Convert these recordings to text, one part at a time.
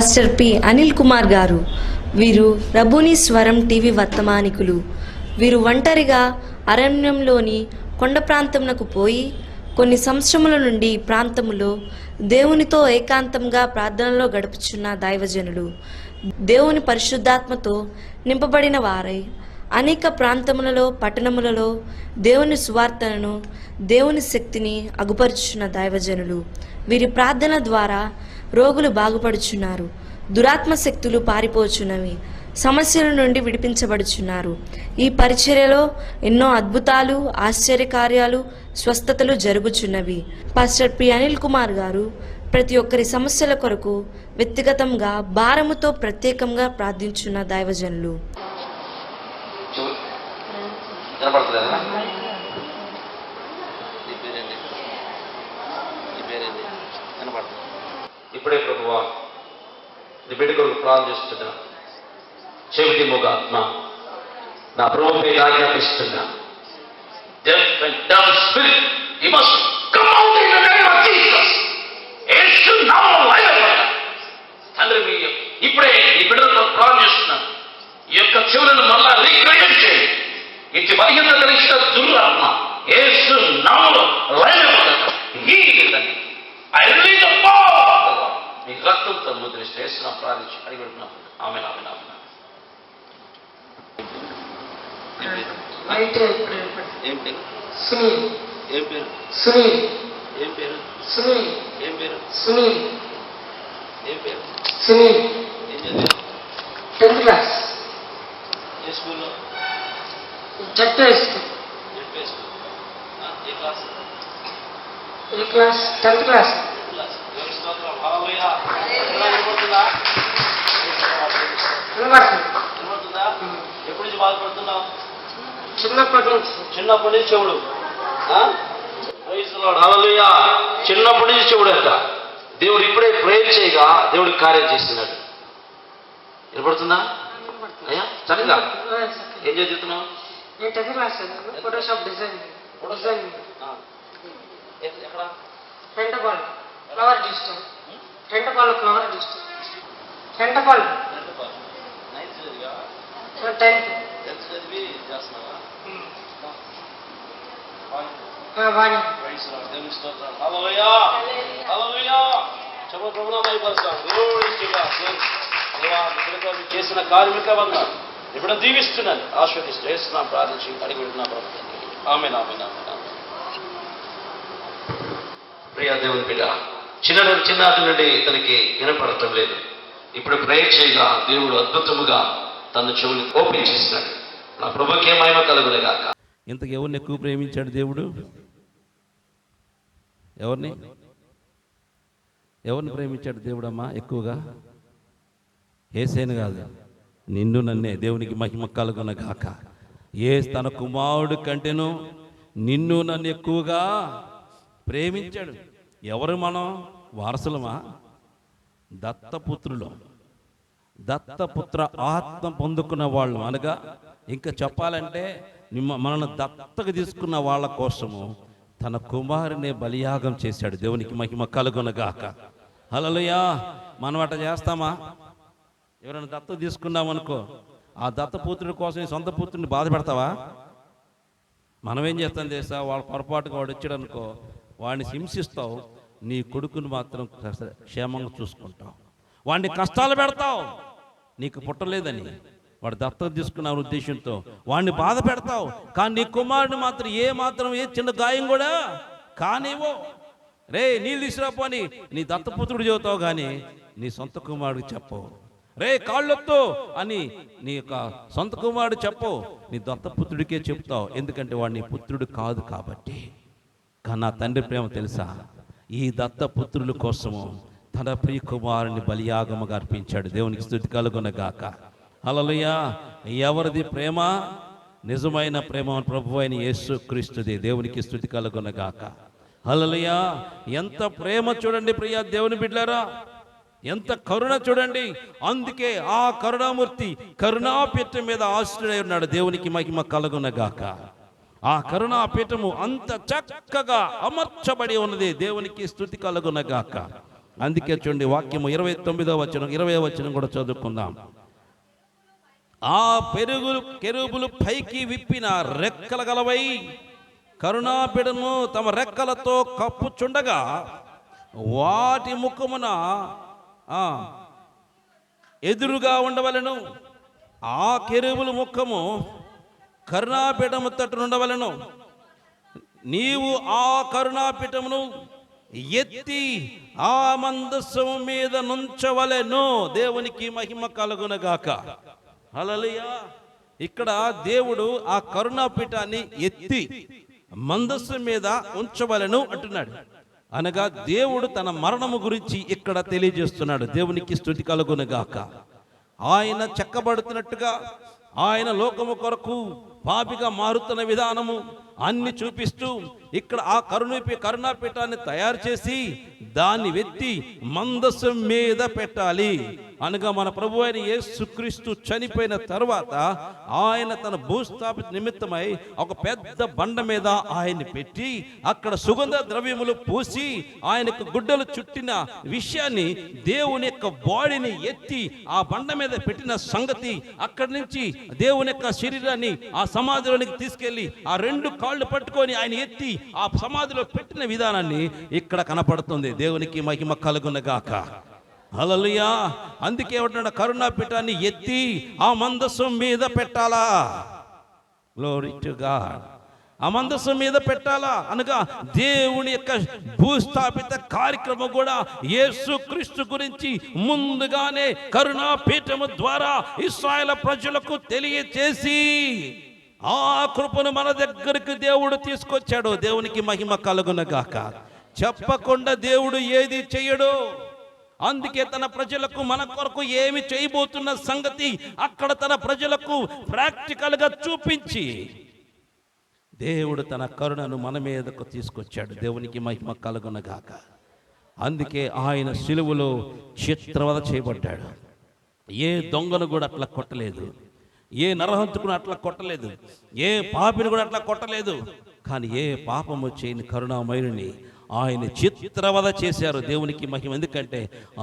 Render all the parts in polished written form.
Pastor P Anil Kumar గారు. వీరు రబూని స్వరం టీవీ వర్తమానికులు. వీరు ఒంటరిగా అరణ్యంలోని కొండ ప్రాంతమునకు పోయి కొన్ని సంవత్సరముల నుండి ప్రాంతములో దేవునితో ఏకాంతంగా ప్రార్థనలో గడుపుచున్న దైవజనులు. దేవుని పరిశుద్ధాత్మతో నింపబడిన వారై అనేక ప్రాంతములలో పట్టణములలో దేవుని సువార్తను దేవుని శక్తిని అగుపరుచున్న దైవజనులు. వీరి ప్రార్థన ద్వారా రోగులు బాగుపడుచున్నారు, దురాత్మ శక్తులు పారిపోచున్నవి, సమస్యల నుండి విడిపించబడుచున్నారు. ఈ పరిచర్యలో ఎన్నో అద్భుతాలు, ఆశ్చర్యకార్యాలు, స్వస్థతలు జరుగుచున్నవి. పాస్టర్ పి అనిల్ కుమార్ గారు ప్రతి ఒక్కరి సమస్యల కొరకు వ్యక్తిగతంగా భారముతో ప్రత్యేకంగా ప్రార్థించున్న దైవజనులు. ఇప్పుడే ప్రభువా నీ బిడ్డ కొరకు ప్రార్థన చేస్తున్నా. చెవిటి మూగ ఆత్మ నా ప్రభుపై ఆజ్ఞాపిస్తున్నా. Deaf and dumb spirit, you must come out in the name of Jesus. యేసు నామములో బయలుదేరండి. తండ్రి మీ ఇప్పుడే ఈ బిడ్డలతో ప్రార్థన చేస్తున్నాను. ఈ యొక్క చెవులను మళ్ళా రీక్రియేట్ చేయండి. ఇటు బలహీనత కలిగిన దురాత్మ యేసు నామములో బయలుదేరండి. Healing I release the power of the Lord. మీ రక్తంతో ముద్రిస్తే యేసును ప్రార్థించి అడిగిపెడుతున్నాం. ఆమేన్ ఆమేన్ ఆమేన్. ఏం పేరు? సునీల్. ఏం పేరు? సునీల్. ఏం పేరు? సునీల్. ఏం పేరు? సునీల్. ఏం పేరు? సునీల్. ఏం చదివావు? 10th class. ఏ స్కూల్లో? జడ్పీఎస్. ZPS school. ఏ క్లాస్? ఏ క్లాస్? 10th class. క్లాస్. దేవుని స్తోత్రం. హల్లెలూయా. వినపడుతుందా? వినపడుతుందా? ఎప్పటి నుంచి బాధపడుతున్నావు? చిన్నప్పటి నుంచి. చిన్నప్పటి నుంచి చెవుడు. Praise Lord. హల్లెలూయా. చిన్నప్పటి నుంచి చెవుడు అంట. దేవుడు ఇప్పుడే ప్రేయర్ చేయగా దేవుడికి కార్యం చేస్తున్నాడు. వినపడుతుందా అయ్యా? చక్కగా ఏం చదువుతున్నావు? నేను 10th క్లాస్ ఫోటోషాప్ డిజైన్. ఎక్కడ? Rentapal flower district. Rentapal flower district. Rentapal. Ninth చదివా? 10th. టెన్త్ చదివి చేస్తున్నావా? వాణి. Praise Lord. దేవుని స్తోత్రం. హల్లెలూయా. హల్లెలూయా. చెప్పు ప్రభువును మహిమపరుస్తాం. Glory to God. దేవా ఇక్కడికి మీరు చేసిన కార్మిక వందనాలు. ఇప్పుడు దీవిస్తున్నాను, ఆశీర్వదిస్తూ యేసునామములో ప్రార్థించి అడిగి పెడుతున్నా ప్రభు. ఆమేన్ ఆమేన్ ఆమేన్ ఆమేన్. ప్రియ దేవుని బిడ్డ, చిన్ననాటి నుండి తనకి వినపడటం లేదు. ఇప్పుడు ప్రేయర్ చేయగా దేవుడు అద్భుతముగా తన చెవులు ఓపెన్ చేస్తున్నాడు. నా ప్రభుకే మహిమ కలుగునుగాక. ఇంతకు ఎవరిని ఎక్కువ ప్రేమించాడు దేవుడు? ఎవరిని ప్రేమించాడు దేవుడమ్మా ఎక్కువగా? యేసేను కాదు, నిన్ను నన్నే. దేవునికి మహిమ కలుగునుగాక. తన కుమారుడు కంటేను నిన్ను నన్ను ఎక్కువగా ప్రేమించాడు. ఎవరు మనం? వారసులమా? దత్తపుత్రులు. దత్తపుత్ర ఆత్మ పొందుకున్న వాళ్ళు అనగా ఇంకా చెప్పాలంటే మనల్ని దత్తకు తీసుకున్న వాళ్ళ కోసము తన కుమారుని బలియాగం చేశాడు. దేవునికి మహిమ కలుగునుగాక. హల్లెలూయా. మనం అట్లా చేస్తామా? ఎవరైనా దత్తత తీసుకున్నామనుకో, ఆ దత్తపుత్రుడి కోసం సొంత పుత్రుడిని బాధ పెడతావా? మనం ఏం చేస్తాం తెలుసా? వాళ్ళ పొరపాటుగా వాడు వచ్చాడు అనుకో, వాడిని హింసిస్తావు, నీ కొడుకుని మాత్రం క్షేమంగా చూసుకుంటావు. వాడిని కష్టాలు పెడతావు, నీకు పుట్టలేదని వాడు దత్తత తీసుకున్న ఉద్దేశంతో వాడిని బాధ పెడతావు. కానీ నీ కుమారుని మాత్రం ఏ చిన్న గాయం కూడా కానివో. రే నీళ్ళు తీసుకురాపోని నీ దత్తపుత్రుడు చెబుతావు, కానీ నీ సొంత కుమారుడికి చెప్పవు. రే కాళ్ళొత్తు అని నీ యొక్క సొంత కుమారుడు చెప్పవు, నీ దత్తపుత్రుడికే చెప్తావు. ఎందుకంటే వాడు నీ పుత్రుడు కాదు కాబట్టి. కానీ నా తండ్రి ప్రేమ తెలుసా? ఈ దత్తపుత్రుల కోసము తన ప్రియ కుమారుని బలియాగముగా అర్పించాడు. దేవునికి స్తుతి కలుగునుగాక. హల్లెలూయా. ఎవరిది ప్రేమ? నిజమైన ప్రేమ ప్రభు అయిన యేసు క్రీస్తుది. దేవునికి స్తుతి కలుగునుగాక. హల్లెలూయా. ఎంత ప్రేమ చూడండి ప్రియ దేవుని బిడ్డలారా, ఎంత కరుణ చూడండి. అందుకే ఆ కరుణామూర్తి కరుణాపీఠం మీద ఆశ్రయుడై ఉన్నాడు. దేవునికి మహిమ కలుగునుగాక. ఆ కరుణాపీఠము అంత చక్కగా అమర్చబడి ఉన్నది. దేవునికి స్తుతి కలుగునుగాక. అందుకే చూడండి వాక్యము 29వ వచనం 20వ వచనం కూడా చదువుకుందాం. ఆ కెరూబులు పైకి విప్పిన రెక్కల గలవై కరుణాపీఠము తమ రెక్కలతో కప్పుచుండగా వాటి ముఖమున ఎదురుగా ఉండవలెను. ఆ కెరూబుల ముఖము కరుణాపీఠము తట్టు ఉండవలెను. నీవు ఆ కరుణాపీఠమును ఎత్తి ఆ మందస్సము మీద నుంచవలెను. దేవునికి మహిమ కలుగునగాక. హల్లెలూయా. ఇక్కడ దేవుడు ఆ కరుణాపీఠాన్ని ఎత్తి మందస్సు మీద ఉంచవలెను అంటున్నాడు. అనగా దేవుడు తన మరణము గురించి ఇక్కడ తెలియజేస్తున్నాడు. దేవునికి స్తుతి కలుగునగాక. ఆయన చెక్కబడుతున్నట్టుగా ఆయన లోకము కొరకు పాపిగా మారుతున్న విధానము అన్ని చూపిస్తూ ఇక్కడ ఆ కరుణాపీఠాన్ని తయారు చేసి దాన్ని వెత్తి మందసం మీద పెట్టాలి. అనగా మన ప్రభు అయిన యేసుక్రీస్తు చనిపోయిన తర్వాత ఆయన తన భూస్థాపిత నిమిత్తమై ఒక పెద్ద బండ మీద ఆయన్ని పెట్టి అక్కడ సుగంధ ద్రవ్యములు పూసి ఆయనకు గుడ్డలు చుట్టిన విషయాన్ని, దేవుని యొక్క బాడీని ఎత్తి ఆ బండ మీద పెట్టిన సంగతి, అక్కడి నుంచి దేవుని యొక్క శరీరాన్ని ఆ సమాధిలోనికి తీసుకెళ్లి ఆ రెండు కాళ్ళు పట్టుకొని ఆయన ఎత్తి ఆ సమాధిలో పెట్టిన విధానాన్ని ఇక్కడ కనపడుతుంది. దేవునికి మహిమ కలుగునగాక. హల్లెలూయా. అందుకే ఏమంటున్నాడు, కరుణాపీఠాన్ని ఎత్తి ఆ మందసం మీద పెట్టాలా. Glory to God. ఆ మందసం మీద పెట్టాలా అనగా దేవుని యొక్క భూస్థాపిత కార్యక్రమం కూడా యేసుక్రీస్తు గురించి ముందుగానే కరుణాపీఠము ద్వారా ఇశ్రాయేలు ప్రజలకు తెలియచేసి ఆ కృపను మన దగ్గరికి దేవుడు తీసుకొచ్చాడు. దేవునికి మహిమ కలుగునగాక. చెప్పకుండా దేవుడు ఏది చెయ్యడు. అందుకే తన ప్రజలకు మన కొరకు ఏమి చేయబోతున్న సంగతి అక్కడ తన ప్రజలకు ప్రాక్టికల్గా చూపించి దేవుడు తన కరుణను మన మీదకు తీసుకొచ్చాడు. దేవునికి మహిమ కలుగునగాక. అందుకే ఆయన సిలువలో చిత్రవద చేయబడ్డాడు. ఏ దొంగను కూడా అట్లా కొట్టలేదు, ఏ నరహంతకును అట్లా కొట్టలేదు, ఏ పాపిని కూడా అట్లా కొట్టలేదు. కానీ ఏ పాపము చేయని కరుణామయుని ఆయన చిత్రవద చేశారు. దేవునికి మహిమ. ఎందుకంటే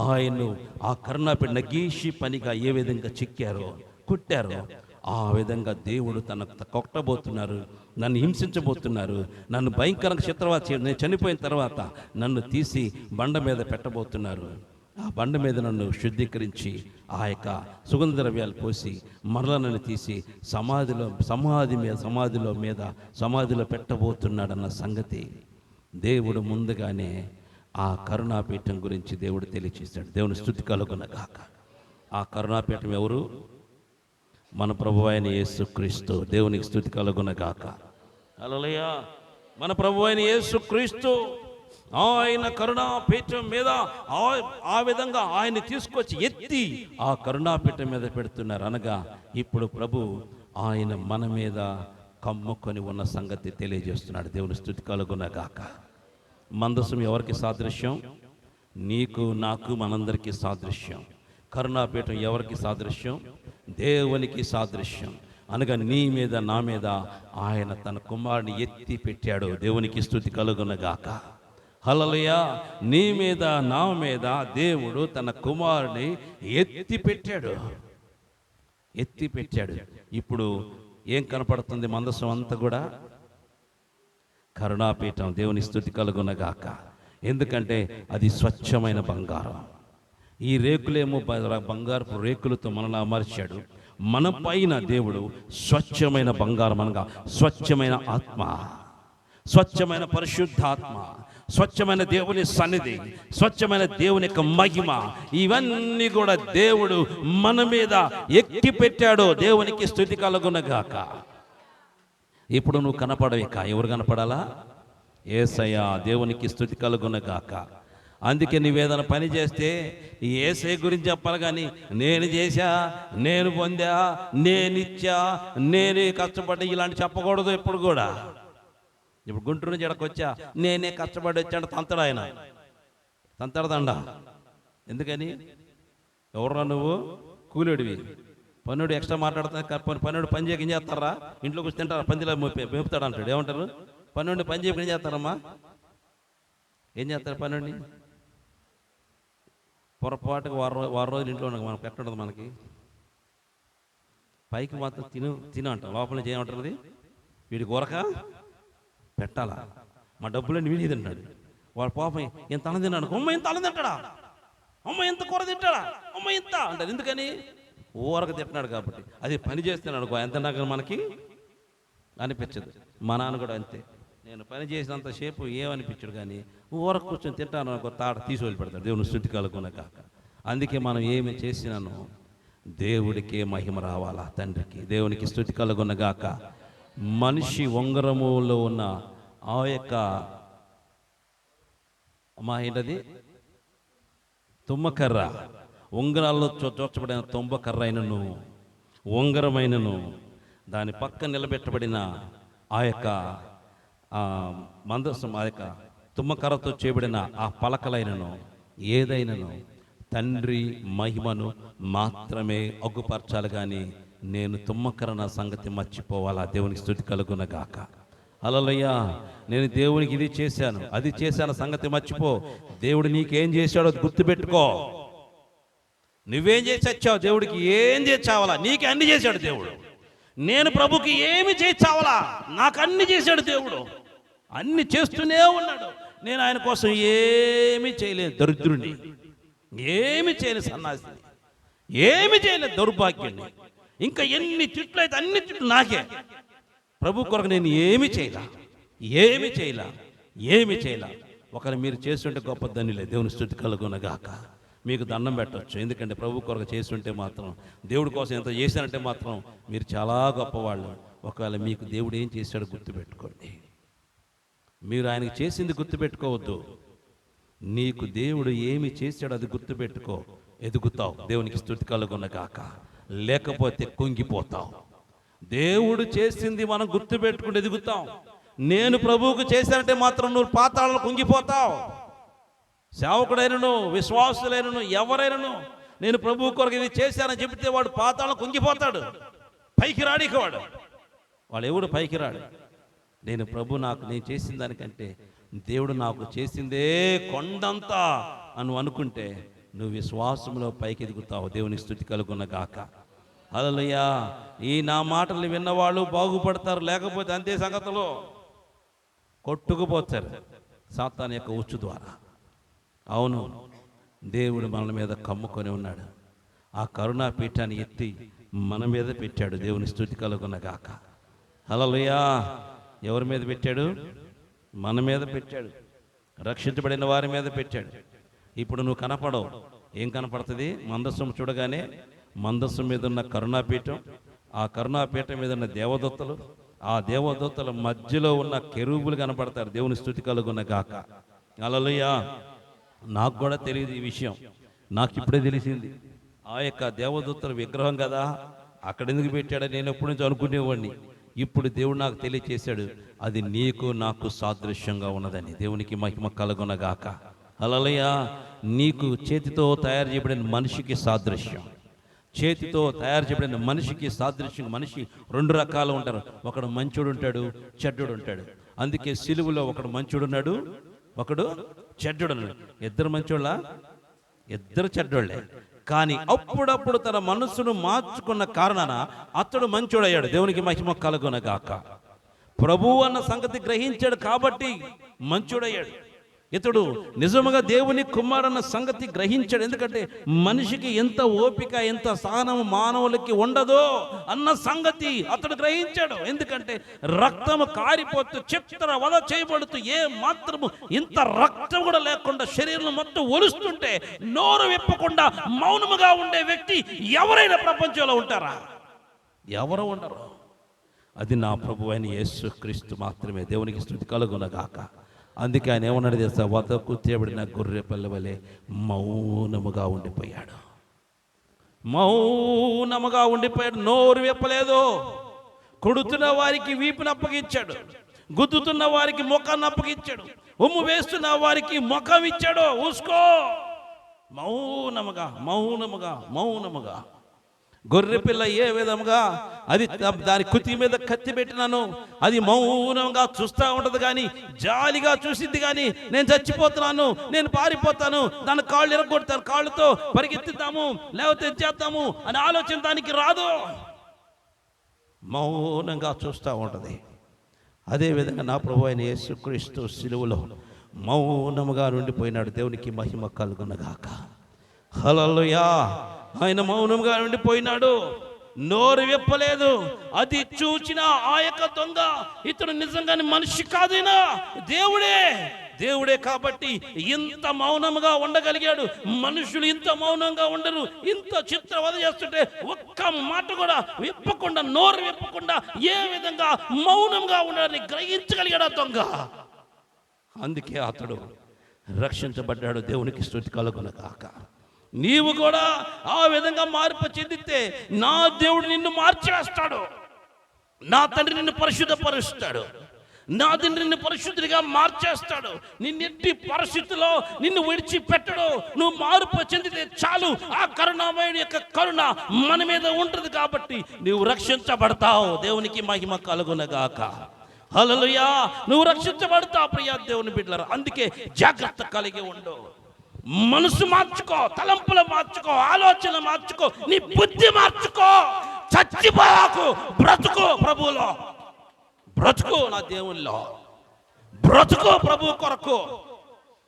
ఆయన్ను ఆ కరుణాపీఠ నగీషి పనిగా ఏ విధంగా చిక్కారో కుట్టారో ఆ విధంగా దేవుడు తనకు కొట్టబోతున్నారు, నన్ను హింసించబోతున్నారు, నన్ను భయంకరంగా చిత్రవద చేయడం, నేను చనిపోయిన తర్వాత నన్ను తీసి బండ మీద పెట్టబోతున్నారు. ఆ బండ మీద నన్ను శుద్ధీకరించి ఆ యొక్క సుగంధ ద్రవ్యాలు పోసి మరల నన్ను తీసి సమాధిలో పెట్టబోతున్నాడన్న సంగతి దేవుడు ముందుగానే ఆ కరుణాపీఠం గురించి దేవుడు తెలియచేశాడు. దేవుని స్తుతి కలుగునగాక. ఆ కరుణాపీఠం ఎవరు? మన ప్రభువు అయిన యేసుక్రీస్తు. దేవునికి స్తుతి కలుగునగాక. హల్లెలూయా. మన ప్రభువు అయిన యేసుక్రీస్తు ఆయన కరుణాపీఠం మీద ఆ విధంగా ఆయన తీసుకొచ్చి ఎత్తి ఆ కరుణాపీఠం మీద పెడుతున్నారు. అనగా ఇప్పుడు ప్రభు ఆయన మన మీద కమ్ముకొని ఉన్న సంగతి తెలియజేస్తున్నాడు. దేవుని స్తుతి కలుగునగాక. మందసం ఎవరికి సాదృశ్యం? నీకు నాకు మనందరికీ సాదృశ్యం. కరుణాపీఠం ఎవరికి సాదృశ్యం? దేవునికి సాదృశ్యం. అనగా నీ మీద నా మీద ఆయన తన కుమారుని ఎత్తి పెట్టాడు. దేవునికి స్తుతి కలుగునగాక. హల్లెలూయా. నీ మీద నా మీద దేవుడు తన కుమారుని ఎత్తి పెట్టాడు. ఇప్పుడు ఏం కనపడుతుంది? మందసం అంతా కూడా కరుణాపీఠం. దేవుని స్తుతి కలుగునగాక. ఎందుకంటే అది స్వచ్ఛమైన బంగారం. ఈ రేకులేమో బంగారపు రేకులతో మనల్ని అమర్చాడు. మన పైన దేవుడు స్వచ్ఛమైన బంగారం అనగా స్వచ్ఛమైన ఆత్మ, స్వచ్ఛమైన పరిశుద్ధాత్మ, స్వచ్ఛమైన దేవుని సన్నిధి, స్వచ్ఛమైన దేవుని యొక్క మహిమ, ఇవన్నీ కూడా దేవుడు మన మీద ఎక్కి పెట్టాడు. దేవునికి స్తుతి కలుగునగాక. ఇప్పుడు నువ్వు కనపడవిక. ఎవరు కనపడాలా? యేసయ్య. దేవునికి స్తుతి కలుగునగాక. అందుకే నువ్వేదైనా పని చేస్తే ఈ యేసయ్య గురించి చెప్పాలి. కానీ నేను చేశా, నేను పొందా, నేనిచ్చా, నేనే కష్టపడ్డా ఇలాంటి చెప్పకూడదు ఎప్పుడు కూడా. ఇప్పుడు గుంటూరు నుంచి ఎడకొచ్చా, నేనే కష్టపడి వచ్చాడు తంతడు ఆయన, తంతడదండ. ఎందుకని? ఎవరురా నువ్వు? కూలేడివి. పన్నుడు ఎక్స్ట్రా మాట్లాడుతున్నా. పన్నుడు పని చేయక ఏం చేస్తారా? ఇంట్లోకి వచ్చి తింటారా? పందిలో మేపుతాడు అంటాడు. ఏమంటారు? పన్నుడిని పని చేయక ఏం చేస్తారమ్మా? ఏం చేస్తారు పన్నుడిని? పొరపాటుగా వారం రోజులు ఇంట్లో ఉండగా మనకు పెట్టడం మనకి పైకి మాత్రం తిను అంటాం, లోపల నుంచి ఏమంటారు, వీడి కూరక పెట్టాలా, మా డబ్బులన్నీ వీడి తింటాడు. వాడు పాపం ఎంత అన్నం తిన్నాడు, అమ్మ ఇంత అన్నం తింటాడా, అమ్మ ఇంత కూర తింటాడా, అమ్మ ఇంత అంటారు. ఎందుకని? ఊరక తింటున్నాడు కాబట్టి. అది పని చేస్తున్నాడు అనుకో, ఎంత నాకు మనకి అనిపించదు. మా నాన్న కూడా అంతే, నేను పని చేసినంతసేపు ఏమనిపించడు, కానీ ఊరకు కూర్చొని తింటాను అనుకో తాట తీసి వదిలిపెడతాడు. దేవుని స్తుతి కలుగున కాక. అందుకే మనం ఏమి చేసినాను దేవుడికే మహిమ రావాలా, తండ్రికి దేవునికి స్తుతి కలుగున గాక. మనిషి ఉంగరములో ఉన్న ఆ యొక్క ఏంటది తుమ్మకర్ర, ఉంగరాల్లో చోర్చబడిన తుమ్మకర్ర అయినను ఉంగరమైనను దాని పక్క నిలబెట్టబడిన ఆ యొక్క మందసం, ఆ యొక్క తుమ్మకర్రతో చేయబడిన ఆ పలకలైనను ఏదైనను తండ్రి మహిమను మాత్రమే అగ్గుపరచాలి, కానీ నేను తుమ్మకర్ర నా సంగతి మర్చిపోవాలా. దేవునికి స్తుతి కలుగున గాక. హల్లెలూయా. నేను దేవునికి ఇది చేశాను అది చేశాను సంగతి మర్చిపో. దేవుడు నీకేం చేశాడో అది గుర్తుపెట్టుకో. నువ్వేం చేసి వచ్చావు, దేవుడికి ఏం చేసి చావాలా, నీకు అన్ని చేశాడు దేవుడు. నేను ప్రభుకి ఏమి చేసి చావాలా, నాకు అన్ని చేశాడు దేవుడు. అన్ని చేస్తూనే ఉన్నాడు. నేను ఆయన కోసం ఏమి చేయలేదు, దరిద్రుణ్ణి, ఏమి చేయలేదు, సన్నాసిని, ఏమి చేయలేదు, దౌర్భాగ్యుణ్ణి. ఇంకా ఎన్ని తిట్లు అయితే అన్ని తిట్లు నాకే. ప్రభు కొరకు నేను ఏమి చేయలా, ఏమి చేయలా. ఒకరు మీరు చేస్తుంటే గొప్ప ధన్యులే. దేవుని స్తుతి కలుగున గాక. మీకు దండం పెట్టవచ్చు, ఎందుకంటే ప్రభు కొరకు చేస్తుంటే మాత్రం, దేవుడి కోసం ఎంత చేశానంటే మాత్రం మీరు చాలా గొప్పవాళ్ళు. ఒకవేళ మీకు దేవుడు ఏం చేశాడో గుర్తుపెట్టుకోండి. మీరు ఆయనకి చేసింది గుర్తుపెట్టుకోవద్దు, నీకు దేవుడు ఏమి చేశాడో అది గుర్తుపెట్టుకో. ఎదుగుతావు. దేవునికి స్తుతి కలుగున గాక. లేకపోతే కుంగిపోతావు. దేవుడు చేసింది మనం గుర్తుపెట్టుకుంటూ ఎదుగుతాం. నేను ప్రభువుకు చేశానంటే మాత్రం నువ్వు పాతాళంలో కుంగిపోతావు. సేవకుడైనను విశ్వాసులైనను ఎవరైనను నేను ప్రభువు కొరకు ఇది చేశానని చెబితే వాడు పాతాళంలో కుంగిపోతాడు, పైకి రాడికి వాడు ఎవడు పైకి రాడు. నేను చేసిన దానికంటే దేవుడు నాకు చేసిందే కొండంతా అని అనుకుంటే నువ్వు విశ్వాసంలో పైకి ఎదుగుతావు. దేవుని స్తుతి కలుగున గాక. హల్లెలూయా. ఈ నా మాటలు విన్నవాళ్ళు బాగుపడతారు, లేకపోతే అంతే సంగతులు కొట్టుకుపోతారు సాతాను యొక్క ఉచ్చు ద్వారా. అవును, దేవుడు మన మీద కమ్ముకొని ఉన్నాడు. ఆ కరుణా పీఠాన్ని ఎత్తి మన మీద పెట్టాడు. దేవుని స్తుతి కలుగున గాక. హల్లెలూయా. ఎవరి మీద పెట్టాడు? మన మీద పెట్టాడు. రక్షించబడిన వారి మీద పెట్టాడు. ఇప్పుడు నువ్వు కనపడవు. ఏం కనపడుతుంది? మందస్సం చూడగానే మందస్సు మీద ఉన్న కరుణాపీఠం, ఆ కరుణాపీఠం మీద ఉన్న దేవదూతలు, ఆ దేవదూతల మధ్యలో ఉన్న కెరూబులు కనపడతారు. దేవుని స్తుతి కలుగున గాక. హల్లెలూయా. నాకు కూడా తెలియదు ఈ విషయం, నాకు ఇప్పుడే తెలిసింది. ఆ యొక్క దేవదూతల విగ్రహం కదా, అక్కడ ఎందుకు పెట్టాడని నేను ఎప్పటి నుంచి అనుకునేవాడిని. ఇప్పుడు దేవుడు నాకు తెలియచేశాడు, అది నీకు నాకు సాదృశ్యంగా ఉన్నదని. దేవునికి మహిమ కలుగున గాక. హల్లెలూయా. నీకు చేతితో తయారు చేయబడిన మనిషికి సాదృశ్యం, చేతితో తయారు చేయబడిన మనిషికి సాదృశ్యం. మనిషి రెండు రకాలు ఉంటారు, ఒకడు మంచోడు ఉంటాడు, చెడ్డోడు ఉంటాడు. అందుకే సిలువలో ఒకడు మంచోడు ఉన్నాడు, ఒకడు చెడ్డోడు ఉన్నాడు. ఇద్దరు మంచోళ్ళ, ఇద్దరు చెడ్డోళ్ళే. కానీ అప్పుడప్పుడు తన మనస్సును మార్చుకున్న కారణాన అతడు మంచోడయ్యాడు. దేవునికి మహిమ కలుగున గాక. ప్రభువు అన్న సంగతి గ్రహించాడు కాబట్టి మంచోడయ్యాడు. ఇతడు నిజముగా దేవుని కుమారన్న సంగతి గ్రహించాడు. ఎందుకంటే మనిషికి ఎంత ఓపిక, ఎంత సహనం మానవులకి ఉండదో అన్న సంగతి అతడు గ్రహించాడు. ఎందుకంటే రక్తము కారిపోతూ చిత్ర వధ చేయబడుతూ ఏ మాత్రము ఇంత రక్తం కూడా లేకుండా శరీరం మొత్తం ఒలుస్తుంటే నోరు విప్పకుండా మౌనముగా ఉండే వ్యక్తి ఎవరైనా ప్రపంచంలో ఉంటారా? ఎవరు ఉండరు. అది నా ప్రభు అయిన యేసుక్రీస్తు మాత్రమే. దేవునికి స్తుతి కలుగున గాక. అందుకే ఆయన ఏమన్నాడు తెలుసా? వధకు తేబడిన గొర్రె పిల్ల వలె మౌనముగా ఉండిపోయాడు. మౌనముగా ఉండిపోయాడు, నోరు విప్పలేదు. కొడుతున్న వారికి వీపును అప్పగించాడు, గుద్దుతున్న వారికి ముఖాన్ని అప్పగించాడు, ఉమ్ము వేస్తున్న వారికి ముఖం ఇచ్చాడు. ఊసుకో. మౌనముగా మౌనముగా మౌనముగా. గొర్రె పిల్ల ఏ విధంగా అది దాని కుతి మీద కత్తి పెట్టినాను, అది మౌనంగా చూస్తూ ఉంటుంది, కానీ జాలిగా చూసింది. కానీ నేను చచ్చిపోతున్నాను, నేను పారిపోతాను, దాని కాళ్ళు ఎరగొడతాను, కాళ్ళతో పరిగెత్తుతాము లేకపోతే చేద్దాము అని ఆలోచన దానికి రాదు. మౌనంగా చూస్తూ ఉంటుంది. అదేవిధంగా నా ప్రభు అయిన యేసుక్రీస్తు సిలువలో మౌనముగా ఉండిపోయినాడు. దేవునికి మహిమ కలుగునగాక. హల్లెలూయా. ఆయన మౌనంగా ఉండిపోయినాడు, నోరు విప్పలేదు. అది చూచిన ఆ యొక్క దొంగ, ఇతడు నిజంగానే మనిషి కాదైనా దేవుడే కాబట్టి ఇంత మౌనంగా ఉండగలిగాడు. మనుషులు ఇంత మౌనంగా ఉండరు. ఇంత చిత్రవద చేస్తుంటే ఒక్క మాట కూడా విప్పకుండా, నోరు విప్పకుండా ఏ విధంగా మౌనంగా ఉండాలని గ్రహించగలిగాడు ఆ దొంగ. అందుకే అతడు రక్షించబడ్డాడు. దేవునికి స్తుతి కలుగునగాక. నీవు కూడా ఆ విధంగా మార్పు చెందితే నా దేవుడు నిన్ను మార్చివేస్తాడు. నా తండ్రి నిన్ను పరిశుద్ధపరుస్తాడు. నా తండ్రి నిన్ను పరిశుద్ధిగా మార్చేస్తాడు. నిన్నెట్టి పరిస్థితుల్లో నిన్ను విడిచిపెట్టడు. నువ్వు మార్పు చెందితే చాలు, ఆ కరుణామయుడి యొక్క కరుణ మన మీద ఉంటుంది కాబట్టి నువ్వు రక్షించబడతావు. దేవునికి మహిమ కలుగునగాక. హల్లెలూయా. నువ్వు రక్షించబడతావు ప్రియా దేవుని బిడ్డలారా. అందుకే జాగ్రత్త కలిగి ఉండు. మనసు మార్చుకో, తలంపులు మార్చుకో, ఆలోచన మార్చుకో, నీ బుద్ధి మార్చుకో. చచ్చిపోయాకు, బ్రతుకు ప్రభువులో, బ్రతుకు నా దేవుల్లో, బ్రతుకు ప్రభు కొరకు.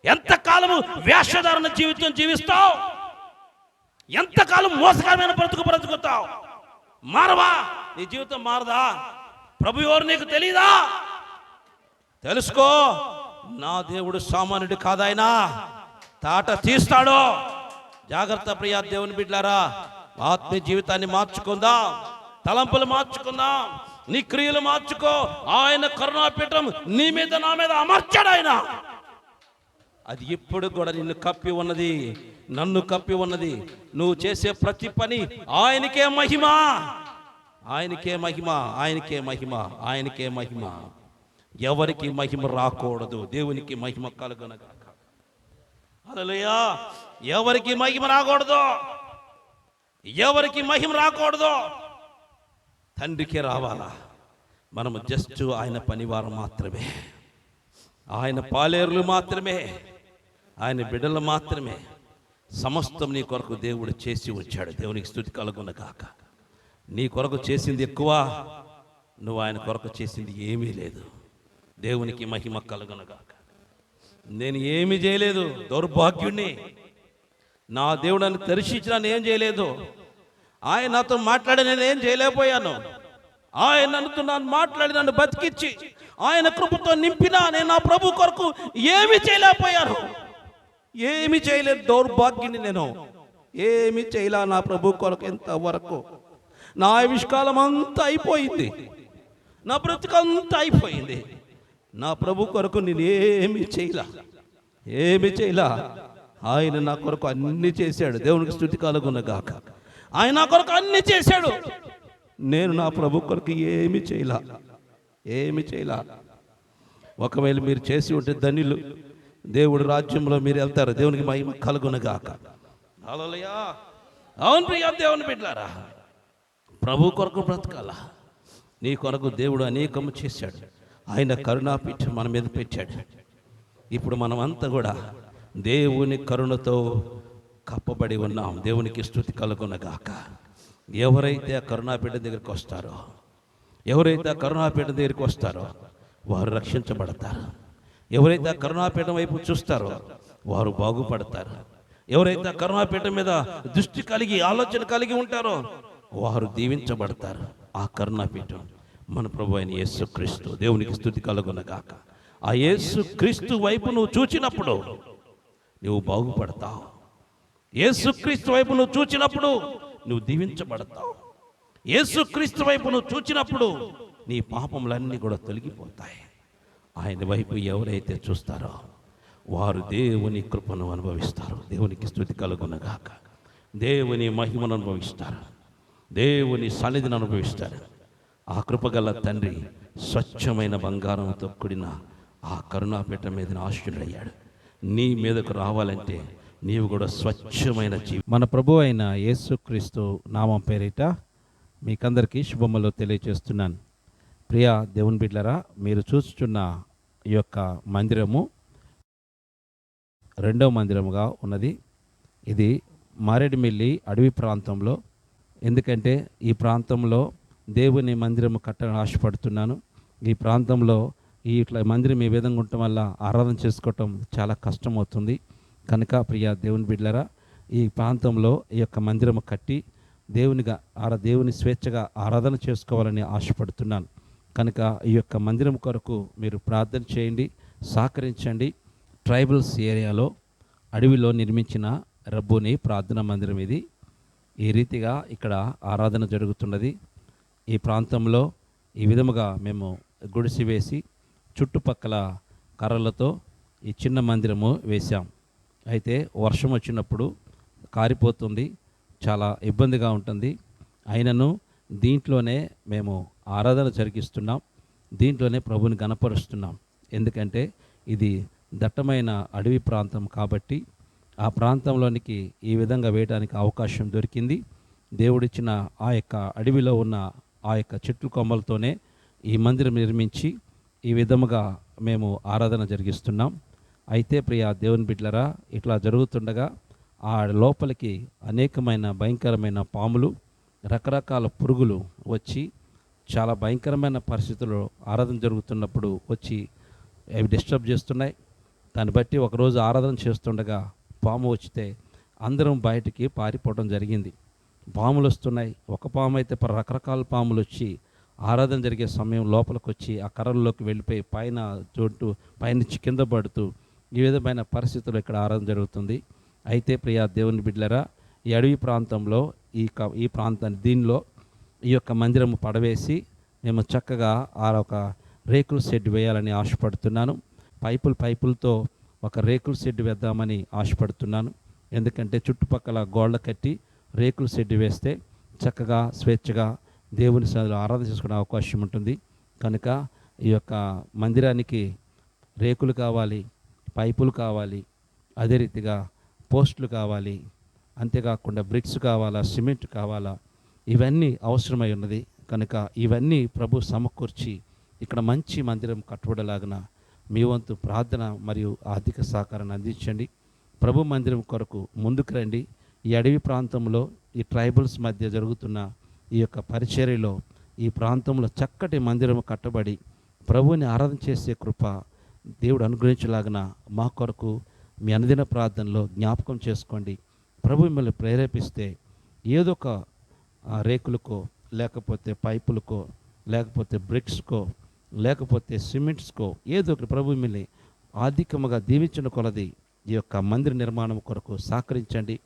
ఎంతకాలము వేషధారణ జీవితం జీవిస్తావు? ఎంతకాలం మోసకరమైన బ్రతుకుతావు? మారవా? నీ జీవితం మారదా? ప్రభు ఎవరు నీకు తెలీదా? తెలుసుకో, నా దేవుడు సామాన్యుడు కాదాయనా, తాట తీస్తాడు. జాగ్రత్త ప్రియా దేవుని బిడ్డలారా. ఆత్మీయ జీవితాన్ని మార్చుకుందాం, తలంపులు మార్చుకుందాం, నీ క్రియలు మార్చుకో. ఆయన కరుణాపీఠం నీ మీద నా మీద అమర్చాడు. ఆయన అది ఇప్పుడు కూడా నిన్ను కప్పి ఉన్నది, నన్ను కప్పి ఉన్నది. నువ్వు చేసే ప్రతి పని ఆయనకే మహిమ, ఆయనకే మహిమ, ఆయనకే మహిమ, ఆయనకే మహిమ. ఎవరికి మహిమ రాకూడదు. దేవునికి మహిమ కలుగునగాక. హల్లెలూయా. ఎవరికి మహిమ రాకూడదు, ఎవరికి మహిమ రాకూడదు. తండ్రికే రావాలా. మనము జస్ట్ ఆయన పనివారం మాత్రమే, ఆయన పాలేరులు మాత్రమే, ఆయన బిడ్డలు మాత్రమే. సమస్తం నీ కొరకు దేవుడు చేసి వచ్చాడు. దేవునికి స్తుతి కలుగునగాక. నీ కొరకు చేసింది ఎక్కువ, నువ్వు ఆయన కొరకు చేసింది ఏమీ లేదు. దేవునికి మహిమ కలుగునగాక. నేను ఏమీ చేయలేదు, దౌర్భాగ్యుణ్ణి. నా దేవుడు నన్ను దర్శించిన నేను ఏం చేయలేదు. ఆయన నాతో మాట్లాడి నేను ఏం చేయలేకపోయాను. ఆయన నన్ను మాట్లాడి నన్ను బతికిచ్చి ఆయన కృపతో నింపినా నేను నా ప్రభు కొరకు ఏమీ చేయలేకపోయాను. ఏమీ చేయలేదు, దౌర్భాగ్యుని. నేను ఏమీ చేయలే నా ప్రభు కొరకు. ఎంతవరకు నా ఆయుష్కాలం అంతా అయిపోయింది, నా బ్రతుకంతా అయిపోయింది. నా ప్రభు కొరకు నేను ఏమీ చేయలా. ఆయన నా కొరకు అన్ని చేశాడు. దేవునికి స్తుతి కలుగునగాక. ఆయన నా కొరకు అన్ని చేశాడు. నేను నా ప్రభు కొరకు ఏమీ చేయలా. ఒకవేళ మీరు చేసి ఉంటే ధన్యులు, దేవుడు రాజ్యంలో మీరు వెళ్తారు. దేవునికి మహిమ కలుగునగాక. హల్లెలూయా. అవును ప్రియా దేవుని బిడ్డలారా, ప్రభు కొరకు బ్రతకాల. నీ కొరకు దేవుడు అనేకము చేశాడు. ఆయన కరుణాపీఠం మన మీద పెట్టాడు. ఇప్పుడు మనమంతా కూడా దేవుని కరుణతో కప్పబడి ఉన్నాం. దేవునికి స్తుతి కలుగునగాక. ఎవరైతే ఆ కరుణాపీఠం దగ్గరికి వస్తారో వారు రక్షించబడతారు. ఎవరైతే ఆ కరుణాపీఠం వైపు చూస్తారో వారు బాగుపడతారు. ఎవరైతే ఆ కరుణాపీఠం మీద దృష్టి కలిగి ఆలోచన కలిగి ఉంటారో వారు దీవించబడతారు. ఆ కరుణాపీఠం మన ప్రభు అయిన యేసుక్రీస్తు. దేవునికి స్తుతి కలుగునగాక. ఆ యేసుక్రీస్తు వైపు నువ్వు చూచినప్పుడు నువ్వు బాగుపడతావు. యేసుక్రీస్తు వైపు నువ్వు చూచినప్పుడు నువ్వు దీవించబడతావు. యేసుక్రీస్తు వైపు నువ్వు చూచినప్పుడు నీ పాపములన్నీ కూడా తొలగిపోతాయి. ఆయన వైపు ఎవరైతే చూస్తారో వారు దేవుని కృపను అనుభవిస్తారు. దేవునికి స్తుతి కలుగునగాక. దేవుని మహిమను అనుభవిస్తారు. దేవుని సన్నిధిని అనుభవిస్తారు. ఆ కృపగల తండ్రి స్వచ్ఛమైన బంగారంతో కూడిన ఆ కరుణాపీఠం మీద ఆశ్రయుడయ్యాడు. నీ మీదకు రావాలంటే నీవు కూడా స్వచ్ఛమైన మన ప్రభు అయిన యేసుక్రీస్తు నామం పేరిట మీకందరికీ శుభములు తెలియజేస్తున్నాను. ప్రియ దేవుని బిడ్డలారా, మీరు చూస్తున్న ఈ యొక్క మందిరము రెండవ మందిరముగా ఉన్నది. ఇది మారేడుమిల్లి అడవి ప్రాంతంలో, ఎందుకంటే ఈ ప్రాంతంలో దేవుని మందిరము కట్టాలని ఆశపడుతున్నాను. ఈ ప్రాంతంలో ఇట్లా మందిరం ఈ విధంగా ఉండటం వల్ల ఆరాధన చేసుకోవటం చాలా కష్టమవుతుంది. కనుక ప్రియ దేవుని బిడ్డలారా, ఈ ప్రాంతంలో ఈ యొక్క మందిరము కట్టి దేవుని స్వేచ్ఛగా ఆరాధన చేసుకోవాలని ఆశపడుతున్నాను. కనుక ఈ యొక్క మందిరం కొరకు మీరు ప్రార్థన చేయండి, సహకరించండి. ట్రైబల్స్ ఏరియాలో అడవిలో నిర్మించిన రబ్బుని ప్రార్థనా మందిరం ఇది. ఈ రీతిగా ఇక్కడ ఆరాధన జరుగుతున్నది. ఈ ప్రాంతంలో ఈ విధముగా మేము గుడిసి వేసి చుట్టుపక్కల కర్రలతో ఈ చిన్న మందిరము వేశాం. అయితే వర్షం వచ్చినప్పుడు కారిపోతుంది, చాలా ఇబ్బందిగా ఉంటుంది. అయినను దీంట్లోనే మేము ఆరాధన జరిగిస్తున్నాం, దీంట్లోనే ప్రభుని గణపరుస్తున్నాం. ఎందుకంటే ఇది దట్టమైన అడవి ప్రాంతం కాబట్టి ఆ ప్రాంతంలోనికి ఈ విధంగా వేయడానికి అవకాశం దొరికింది. దేవుడిచ్చిన ఆ యొక్క అడవిలో ఉన్న ఆ యొక్క చెట్లు కొమ్మలతోనే ఈ మందిరం నిర్మించి ఈ విధముగా మేము ఆరాధన జరిగిస్తున్నాం. అయితే ప్రియ దేవుని బిడ్డలారా, ఇట్లా జరుగుతుండగా ఆ లోపలికి అనేకమైన భయంకరమైన పాములు, రకరకాల పురుగులు వచ్చి చాలా భయంకరమైన పరిస్థితుల్లో ఆరాధన జరుగుతున్నప్పుడు వచ్చి అవి డిస్టర్బ్ చేస్తున్నాయి. దాన్ని బట్టి ఒకరోజు ఆరాధన చేస్తుండగా పాము వచ్చితే అందరం బయటికి పారిపోవడం జరిగింది. పాములు వస్తున్నాయి. ఒక పాము అయితే రకరకాల పాములు వచ్చి ఆరాధన జరిగే సమయం లోపలికి వచ్చి ఆ కర్రల్లోకి వెళ్ళిపోయి పైనుంచి కింద పడుతూ ఈ విధమైన పరిస్థితుల్లో ఇక్కడ ఆరాధన జరుగుతుంది. అయితే ప్రియ దేవుని బిడ్డలారా, ఈ అడవి ప్రాంతంలో ఈ ప్రాంతాన్ని దీనిలో ఈ యొక్క మందిరము పడవేసి మేము చక్కగా ఒక రేకుల షెడ్ వేయాలని ఆశపడుతున్నాను. పైపులతో ఒక రేకుల షెడ్ వేద్దామని ఆశపడుతున్నాను. ఎందుకంటే చుట్టుపక్కల గోళ్ళ కట్టి రేకుల షెడ్ వేస్తే చక్కగా స్వేచ్ఛగా దేవుని సన్నిధిలో ఆరాధన చేసుకునే అవకాశం ఉంటుంది. కనుక ఈ యొక్క మందిరానికి రేకులు కావాలి, పైపులు కావాలి, అదే రీతిగా పోస్టులు కావాలి, అంతేకాకుండా బ్రిక్స్ కావాలా, సిమెంట్ కావాలా, ఇవన్నీ అవసరమై ఉన్నది. కనుక ఇవన్నీ ప్రభు సమకూర్చి ఇక్కడ మంచి మందిరం కట్టుబడలాగిన మీ వంతు ప్రార్థన మరియు ఆర్థిక సహకారాన్ని అందించండి. ప్రభు మందిరం కొరకు ముందుకు రండి. ఈ అడవి ప్రాంతంలో ఈ ట్రైబల్స్ మధ్య జరుగుతున్న ఈ యొక్క పరిచర్యలో ఈ ప్రాంతంలో చక్కటి మందిరం కట్టబడి ప్రభువుని ఆరాధన చేసే కృప దేవుడు అనుగ్రహించలాగిన మా కొరకు మీ అనుదిన ప్రార్థనలో జ్ఞాపకం చేసుకోండి. ప్రభు మిమ్మల్ని ప్రేరేపిస్తే ఏదో ఒక రేకులకో, లేకపోతే పైపులకో, లేకపోతే బ్రిక్స్కో, లేకపోతే సిమెంట్స్కో, ఏదో ఒకటి ప్రభు మిమ్మల్ని ఆర్థికంగా దీవించిన కొలది ఈ యొక్క మందిర నిర్మాణం కొరకు సహకరించండి.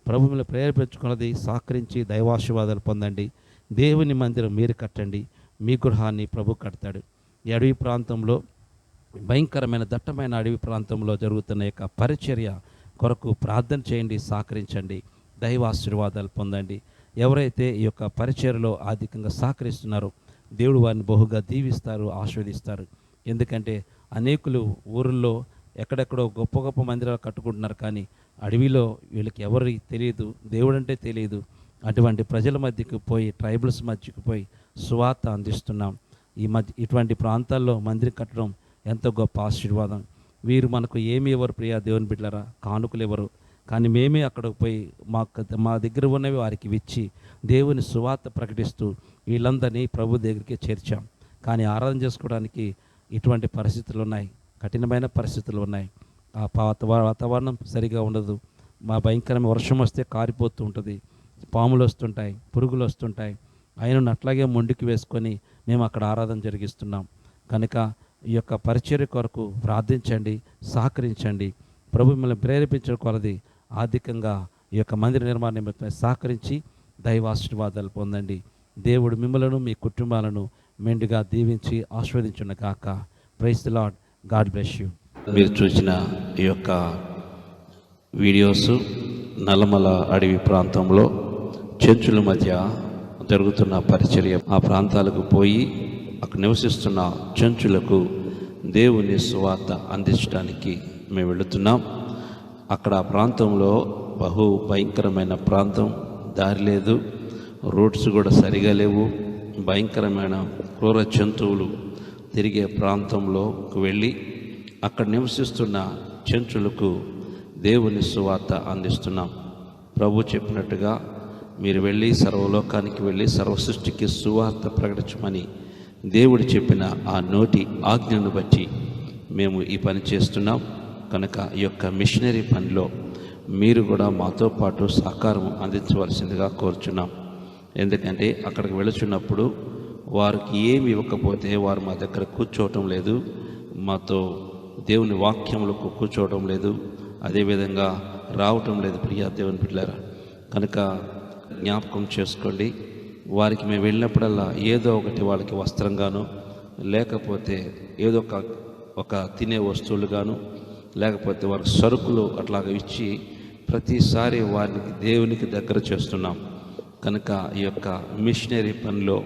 ప్రభు మిమ్మల్ని ప్రేరేపించుకున్నది సహకరించి దైవాశీర్వాదాలు పొందండి. దేవుని మందిరం మీరు కట్టండి, మీ గృహాన్ని ప్రభు కడతాడు. ఈ అడవి ప్రాంతంలో భయంకరమైన దట్టమైన అడవి ప్రాంతంలో జరుగుతున్న యొక్క పరిచర్య కొరకు ప్రార్థన చేయండి, సహకరించండి, దైవాశీర్వాదాలు పొందండి. ఎవరైతే ఈ యొక్క పరిచర్యలో ఆర్థికంగా సహకరిస్తున్నారో దేవుడు వారిని బహుగా దీవిస్తారు, ఆశీర్వదిస్తారు. ఎందుకంటే అనేకులు ఊరిలో ఎక్కడెక్కడో గొప్ప గొప్ప మందిరాలు కట్టుకుంటున్నారు, కానీ అడవిలో వీళ్ళకి ఎవరికి తెలియదు, దేవుడు అంటే తెలియదు. అటువంటి ప్రజల మధ్యకు పోయి, ట్రైబల్స్ మధ్యకు పోయి సువార్త అందిస్తున్నాం. ఇటువంటి ప్రాంతాల్లో మందిరం కట్టడం ఎంతో గొప్ప ఆశీర్వాదం. వీరు మనకు ఏమి ఎవరు ప్రియ దేవుని బిడ్డలారా, కానుకలు ఎవరు, కానీ మేమే అక్కడికి పోయి మా దగ్గర ఉన్నవి వారికి ఇచ్చి దేవుని సువార్త ప్రకటిస్తూ వీళ్ళందరినీ ప్రభు దగ్గరికి చేర్చాం. కానీ ఆరాధన చేసుకోవడానికి ఇటువంటి పరిస్థితులు ఉన్నాయి, కఠినమైన పరిస్థితులు ఉన్నాయి. ఆ వాతావరణం సరిగా ఉండదు. మా భయంకరమైన వర్షం వస్తే కారిపోతూ ఉంటుంది, పాములు వస్తుంటాయి, పురుగులు వస్తుంటాయి. ఆయనను అట్లాగే మొండికి వేసుకొని మేము అక్కడ ఆరాధన జరిగిస్తున్నాం. కనుక ఈ యొక్క పరిచర్య కొరకు ప్రార్థించండి, సహకరించండి. ప్రభు మిమ్మల్ని ప్రేరేపించడం కొలది ఆర్థికంగా ఈ యొక్క మందిర నిర్మాణ నిమిత్తమై సహకరించి దైవాశీర్వాదాలు పొందండి. దేవుడు మిమ్మలను మీ కుటుంబాలను మెండుగా దీవించి ఆశీర్వదించును గాక. Praise the Lord. God bless you. మీరు చూసిన ఈ యొక్క వీడియోస్ నల్లమల అడవి ప్రాంతంలో చర్చుల మధ్య జరుగుతున్న పరిచర్య, ఆ ప్రాంతాలకు పోయి అక్కడ నివసిస్తున్న చర్చులకు దేవుని సువార్త అందించడానికి మేము వెళుతున్నాం. అక్కడ ఆ ప్రాంతంలో బహు భయంకరమైన ప్రాంతం, దారి లేదు, రోడ్స్ కూడా సరిగా లేవు, భయంకరమైన క్రూర జంతువులు తిరిగే ప్రాంతంలోకి వెళ్ళి అక్కడ నివసిస్తున్న చెంచులకు దేవుని సువార్త అందిస్తున్నాం. ప్రభు చెప్పినట్టుగా మీరు వెళ్ళి సర్వలోకానికి వెళ్ళి సర్వ సృష్టికి సువార్త ప్రకటించమని దేవుడు చెప్పిన ఆ నోటి ఆజ్ఞను బట్టి మేము ఈ పని చేస్తున్నాం. కనుక ఈ యొక్క మిషనరీ పనిలో మీరు కూడా మాతో పాటు సహకారం అందించవలసిందిగా కోరుచున్నాం. ఎందుకంటే అక్కడికి వెళుచున్నప్పుడు వారికి ఏమి ఇవ్వకపోతే వారు మా దగ్గర కూర్చోవటం లేదు, మాతో దేవుని వాక్యములకు కూర్చోవటం లేదు, అదేవిధంగా రావటం లేదు. ప్రియా దేవుని బిడ్డలారా, కనుక జ్ఞాపకం చేసుకోండి. వారికి మేము వెళ్ళినప్పుడల్లా ఏదో ఒకటి వాళ్ళకి వస్త్రంగాను, లేకపోతే ఏదో ఒక తినే వస్తువులుగాను, లేకపోతే వారికి సరుకులు అట్లాగా ఇచ్చి ప్రతిసారి వారికి దేవునికి దగ్గర చేస్తున్నాం. కనుక ఈ యొక్క మిషనరీ పనిలో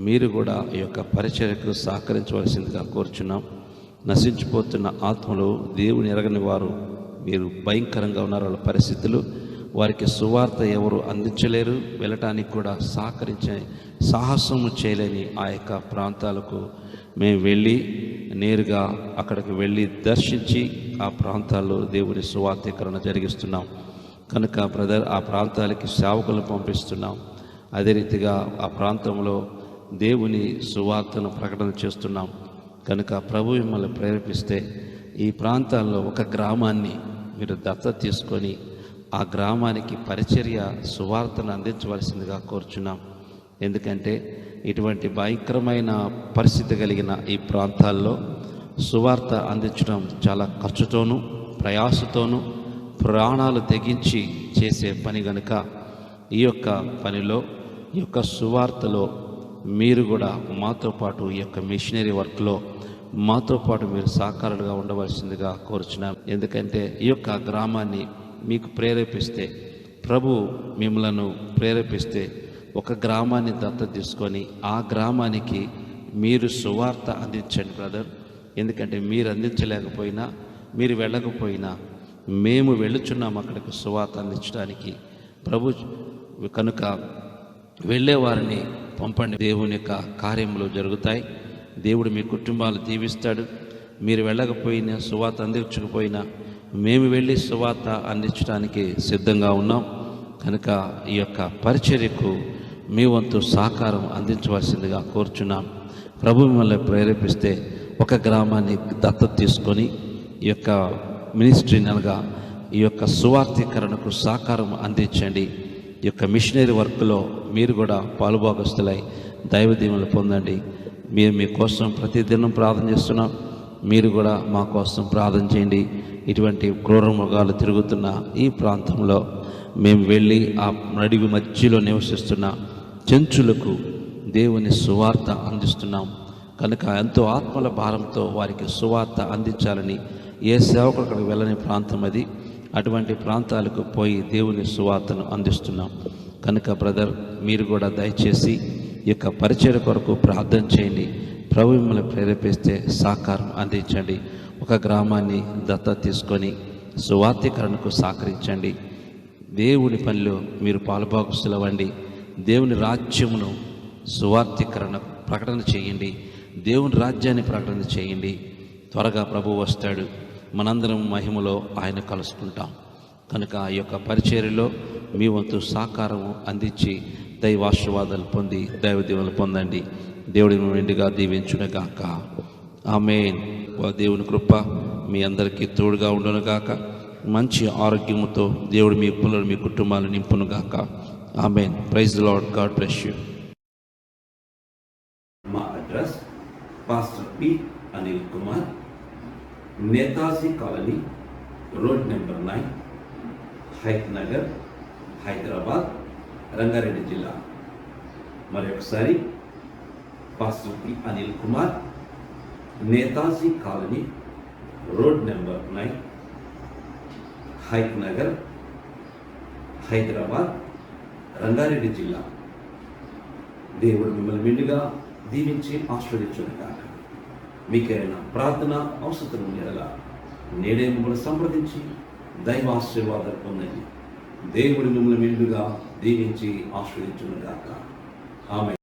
మీరు కూడా ఈ యొక్క పరిచర్యకు సహకరించవలసిందిగా కోరుచున్నాం. నశించిపోతున్న ఆత్మలు, దేవుని ఎరగని వారు మీరు భయంకరంగా ఉన్నారు. వాళ్ళ పరిస్థితులు, వారికి సువార్త ఎవరు అందించలేరు, వెళ్ళటానికి కూడా సహకరించే సాహసము చేయలేని ఆ యొక్క ప్రాంతాలకు మేము వెళ్ళి నేరుగా అక్కడికి వెళ్ళి దర్శించి ఆ ప్రాంతాల్లో దేవుని సువార్తీకరణ జరిగిస్తున్నాం. కనుక బ్రదర్, ఆ ప్రాంతాలకి సేవకులను పంపిస్తున్నాం. అదే రీతిగా ఆ ప్రాంతంలో దేవుని సువార్తను ప్రకటన చేస్తున్నాం. కనుక ప్రభు మిమ్మల్ని ప్రేరేపిస్తే ఈ ప్రాంతాల్లో ఒక గ్రామాన్ని మీరు దత్తత తీసుకొని ఆ గ్రామానికి పరిచర్య సువార్తను అందించవలసిందిగా కోరుచున్నాం. ఎందుకంటే ఇటువంటి భయంకరమైన పరిస్థితి కలిగిన ఈ ప్రాంతాల్లో సువార్త అందించడం చాలా ఖర్చుతోనూ ప్రయాసతోనూ ప్రాణాలు తెగించి చేసే పని గనుక ఈ యొక్క పనిలో, ఈ యొక్క సువార్తలో మీరు కూడా మాతో పాటు ఈ యొక్క మిషనరీ వర్క్లో మాతో పాటు మీరు సహకారులుగా ఉండవలసిందిగా కోరుచున్నాం. ఎందుకంటే ఈ యొక్క గ్రామాన్ని మీకు ప్రేరేపిస్తే, ప్రభు మిమ్మలను ప్రేరేపిస్తే ఒక గ్రామాన్ని దత్తత తీసుకొని ఆ గ్రామానికి మీరు సువార్త అందించండి బ్రదర్. ఎందుకంటే మీరు అందించలేకపోయినా, మీరు వెళ్ళకపోయినా మేము వెళ్ళుచున్నాం అక్కడికి సువార్త అందించడానికి. ప్రభు కనుక వెళ్ళేవారిని పంపండి. దేవుని యొక్క కార్యములు జరుగుతాయి. దేవుడు మీ కుటుంబాలు దీవిస్తాడు. మీరు వెళ్ళకపోయినా, సువార్త అందించకపోయినా మేము వెళ్ళి సువార్త అందించడానికి సిద్ధంగా ఉన్నాం. కనుక ఈ యొక్క పరిచర్యకు మీ వంతు సహకారం అందించవలసిందిగా కోరుచున్నాం. ప్రభు మిమ్మల్ని ప్రేరేపిస్తే ఒక గ్రామాన్ని దత్తత తీసుకొని ఈ యొక్క మినిస్ట్రీని అనగా ఈ యొక్క సువార్తీకరణకు సహకారం అందించండి. ఈ యొక్క మిషనరీ వర్క్లో మీరు కూడా పాలుభాగస్తులై దైవ దీవెనలు పొందండి. మేము మీకోసం ప్రతిదినం ప్రార్థన చేస్తున్నాం. మీరు కూడా మా కోసం ప్రార్థన చేయండి. ఇటువంటి క్రూర మృగాలు తిరుగుతున్న ఈ ప్రాంతంలో మేము వెళ్ళి ఆ నడివి మధ్యలో నివసిస్తున్న చెంచులకు దేవుని సువార్త అందిస్తున్నాం. కనుక ఎంతో ఆత్మల భారంతో వారికి సువార్త అందించాలని ఏ సేవకుడు అక్కడికి వెళ్ళని ప్రాంతం అది. అటువంటి ప్రాంతాలకు పోయి దేవుని సువార్తను అందిస్తున్నాం. కనుక బ్రదర్, మీరు కూడా దయచేసి ఈ యొక్క పరిచర్య కొరకు ప్రార్థన చేయండి. ప్రభు మిమ్మల్ని ప్రేరేపిస్తే సహకారం అందించండి. ఒక గ్రామాన్ని దత్తత తీసుకొని సువార్తీకరణకు సహకరించండి. దేవుని పనిలో మీరు పాలుభాగస్తులవ్వండి. దేవుని రాజ్యమును సువార్తీకరణ ప్రకటన చేయండి. దేవుని రాజ్యాన్ని ప్రకటన చేయండి. త్వరగా ప్రభు వస్తాడు. మనందరం మహిమలో ఆయన కలుసుకుంటాం. కనుక ఈ యొక్క పరిచర్యలో మీ వంతు సహకారము అందించి దైవాశీర్వాదాలు పొంది దైవ దీవెనలు పొందండి. దేవుడిని నిండుగా దీవించునుగాక. ఆమేన్. దేవుని కృప మీ అందరికీ తోడుగా ఉండునుగాక. మంచి ఆరోగ్యముతో దేవుడు మీ పిల్లలు, మీ కుటుంబాలు నింపునుగాక. Amen. Praise the Lord. God bless you. మా address pastor P Anil Kumar, Netaji colony, road number 9, Haith Nagar, Hyderabad, Rangareddy జిల్లా. మరొకసారి pastor P Anil Kumar, Netaji colony, road number 9, Haith Nagar, Hyderabad, Rangareddy జిల్లా. దేవుడు మిమ్మల్ని మెండుగా దీవించి ఆశీర్వదించునుగాక. మీకైనా ప్రార్థన అవసరం ఉండేలా నేడే మిమ్మల్ని సంప్రదించి దైవాశీర్వాదాలు పొందండి. దేవుడు మిమ్మల్ని మెండుగా దీవించి ఆశీర్వదించును గాక. ఆమేన్.